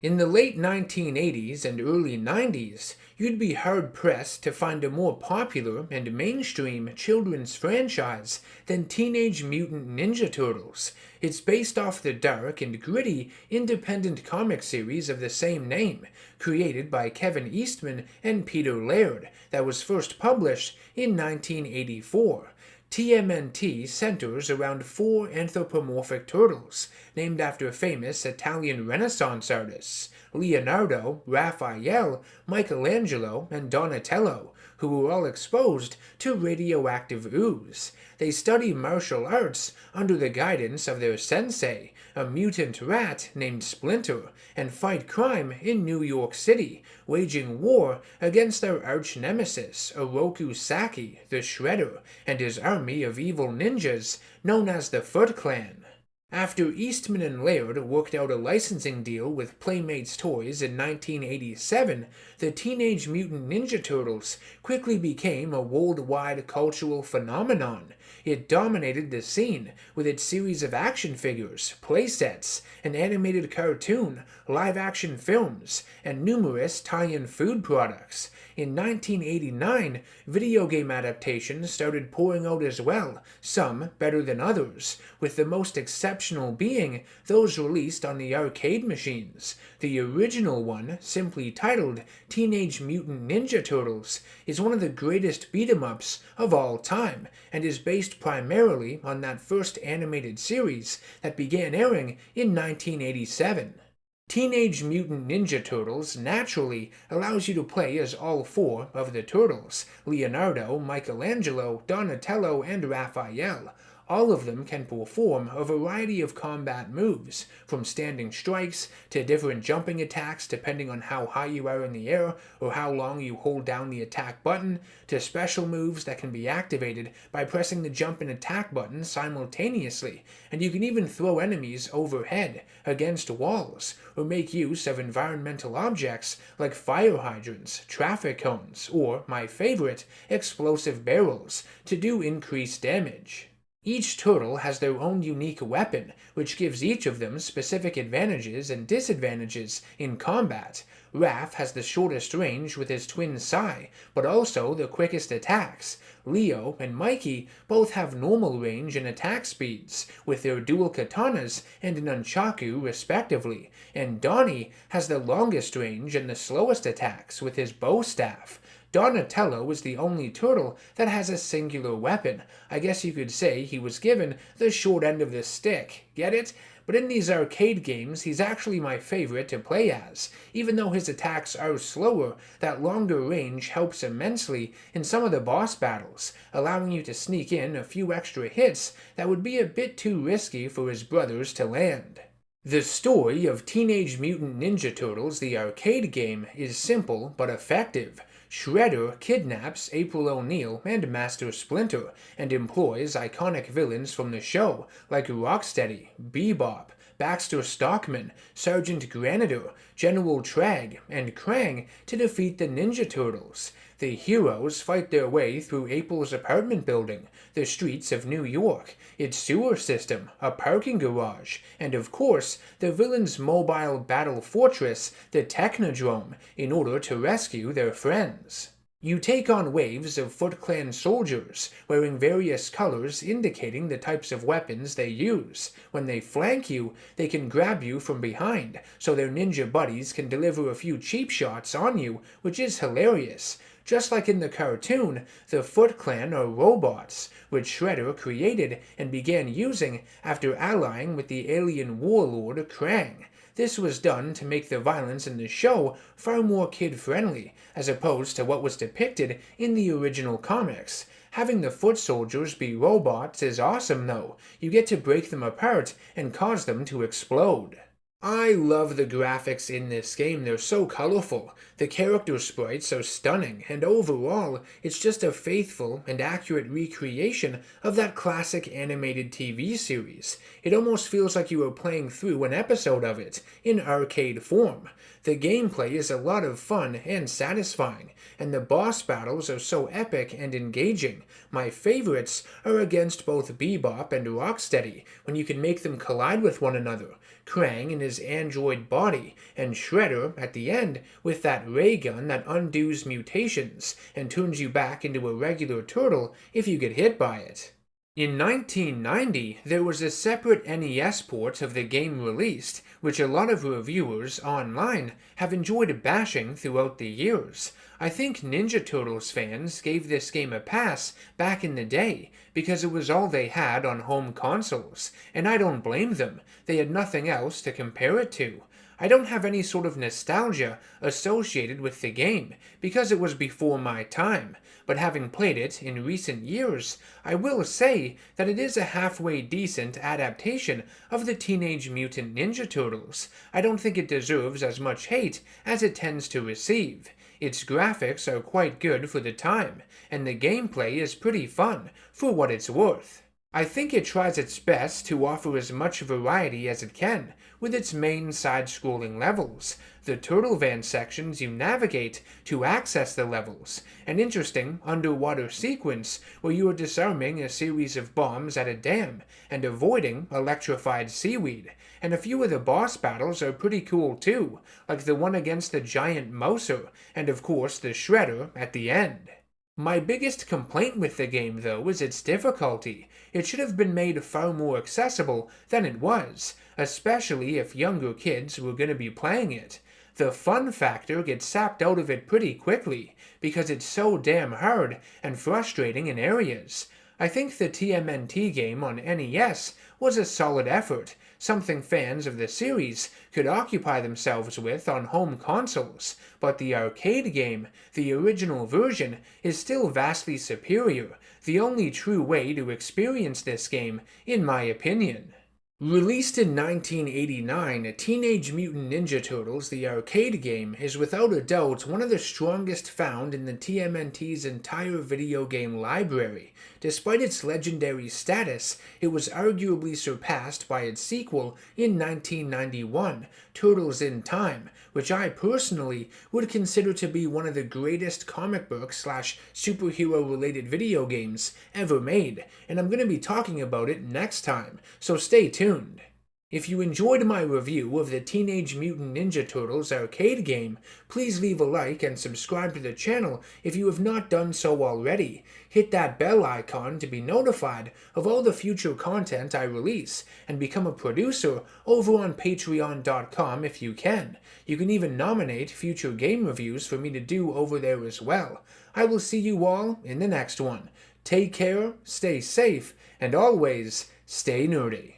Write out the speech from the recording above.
In the late 1980s and early 90s, you'd be hard-pressed to find a more popular and mainstream children's franchise than Teenage Mutant Ninja Turtles. It's based off the dark and gritty independent comic series of the same name, created by Kevin Eastman and Peter Laird, that was first published in 1984. TMNT centers around four anthropomorphic turtles, named after famous Italian Renaissance artists, Leonardo, Raphael, Michelangelo, and Donatello, who were all exposed to radioactive ooze. They study martial arts under the guidance of their sensei, a mutant rat named Splinter, and fight crime in New York City, waging war against their arch-nemesis, Oroku Saki, the Shredder, and his army of evil ninjas known as the Foot Clan. After Eastman and Laird worked out a licensing deal with Playmates Toys in 1987, the Teenage Mutant Ninja Turtles quickly became a worldwide cultural phenomenon. It dominated the scene with its series of action figures, playsets, an animated cartoon, live-action films, and numerous tie-in food products. In 1989, video game adaptations started pouring out as well, some better than others, with the most exceptional being those released on the arcade machines. The original one, simply titled Teenage Mutant Ninja Turtles, is one of the greatest beat-em-ups of all time, and is based primarily on that first animated series that began airing in 1987. Teenage Mutant Ninja Turtles naturally allows you to play as all four of the turtles, Leonardo, Michelangelo, Donatello, and Raphael. All of them can perform a variety of combat moves, from standing strikes to different jumping attacks depending on how high you are in the air or how long you hold down the attack button, to special moves that can be activated by pressing the jump and attack buttons simultaneously, and you can even throw enemies overhead, against walls, or make use of environmental objects like fire hydrants, traffic cones, or, my favorite, explosive barrels, to do increased damage. Each turtle has their own unique weapon, which gives each of them specific advantages and disadvantages in combat. Raph has the shortest range with his twin Sai, but also the quickest attacks. Leo and Mikey both have normal range and attack speeds, with their dual katanas and nunchaku respectively, and Donnie has the longest range and the slowest attacks with his bow staff. Donatello is the only turtle that has a singular weapon. I guess you could say he was given the short end of the stick. Get it? But in these arcade games, he's actually my favorite to play as. Even though his attacks are slower, that longer range helps immensely in some of the boss battles, allowing you to sneak in a few extra hits that would be a bit too risky for his brothers to land. The story of Teenage Mutant Ninja Turtles, the arcade game, is simple but effective. Shredder kidnaps April O'Neil and Master Splinter and employs iconic villains from the show like Rocksteady, Bebop, Baxter Stockman, Sergeant Granitor, General Trag, and Krang to defeat the Ninja Turtles. The heroes fight their way through April's apartment building, the streets of New York, its sewer system, a parking garage, and of course, the villain's mobile battle fortress, the Technodrome, in order to rescue their friends. You take on waves of Foot Clan soldiers, wearing various colors indicating the types of weapons they use. When they flank you, they can grab you from behind, so their ninja buddies can deliver a few cheap shots on you, which is hilarious. Just like in the cartoon, the Foot Clan are robots, which Shredder created and began using after allying with the alien warlord Krang. This was done to make the violence in the show far more kid-friendly, as opposed to what was depicted in the original comics. Having the foot soldiers be robots is awesome though. You get to break them apart and cause them to explode. I love the graphics in this game, they're so colorful. The character sprites are stunning, and overall, it's just a faithful and accurate recreation of that classic animated TV series. It almost feels like you are playing through an episode of it, in arcade form. The gameplay is a lot of fun and satisfying, and the boss battles are so epic and engaging. My favorites are against both Bebop and Rocksteady, when you can make them collide with one another. Krang in his android body, and Shredder at the end with that ray gun that undoes mutations and turns you back into a regular turtle if you get hit by it. In 1990, there was a separate NES port of the game released, which a lot of reviewers online have enjoyed bashing throughout the years. I think Ninja Turtles fans gave this game a pass back in the day because it was all they had on home consoles, and I don't blame them. They had nothing else to compare it to. I don't have any sort of nostalgia associated with the game because it was before my time, but having played it in recent years, I will say that it is a halfway decent adaptation of the Teenage Mutant Ninja Turtles. I don't think it deserves as much hate as it tends to receive. Its graphics are quite good for the time, and the gameplay is pretty fun for what it's worth. I think it tries its best to offer as much variety as it can, with its main side-scrolling levels, the Turtle Van sections you navigate to access the levels, an interesting underwater sequence where you are disarming a series of bombs at a dam and avoiding electrified seaweed, and a few of the boss battles are pretty cool too, like the one against the giant Mouser, and of course the Shredder at the end. My biggest complaint with the game, though, is its difficulty. It should have been made far more accessible than it was, especially if younger kids were going to be playing it. The fun factor gets sapped out of it pretty quickly, because it's so damn hard and frustrating in areas. I think the TMNT game on NES was a solid effort, something fans of the series could occupy themselves with on home consoles, but the arcade game, the original version, is still vastly superior, the only true way to experience this game, in my opinion. Released in 1989, Teenage Mutant Ninja Turtles, the arcade game, is without a doubt one of the strongest found in the TMNT's entire video game library. Despite its legendary status, it was arguably surpassed by its sequel in 1991, Turtles in Time, which I personally would consider to be one of the greatest comic book/superhero-related video games ever made, and I'm going to be talking about it next time, so stay tuned. If you enjoyed my review of the Teenage Mutant Ninja Turtles arcade game, please leave a like and subscribe to the channel if you have not done so already. Hit that bell icon to be notified of all the future content I release, and become a producer over on patreon.com if you can. You can even nominate future game reviews for me to do over there as well. I will see you all in the next one. Take care, stay safe, and always stay nerdy.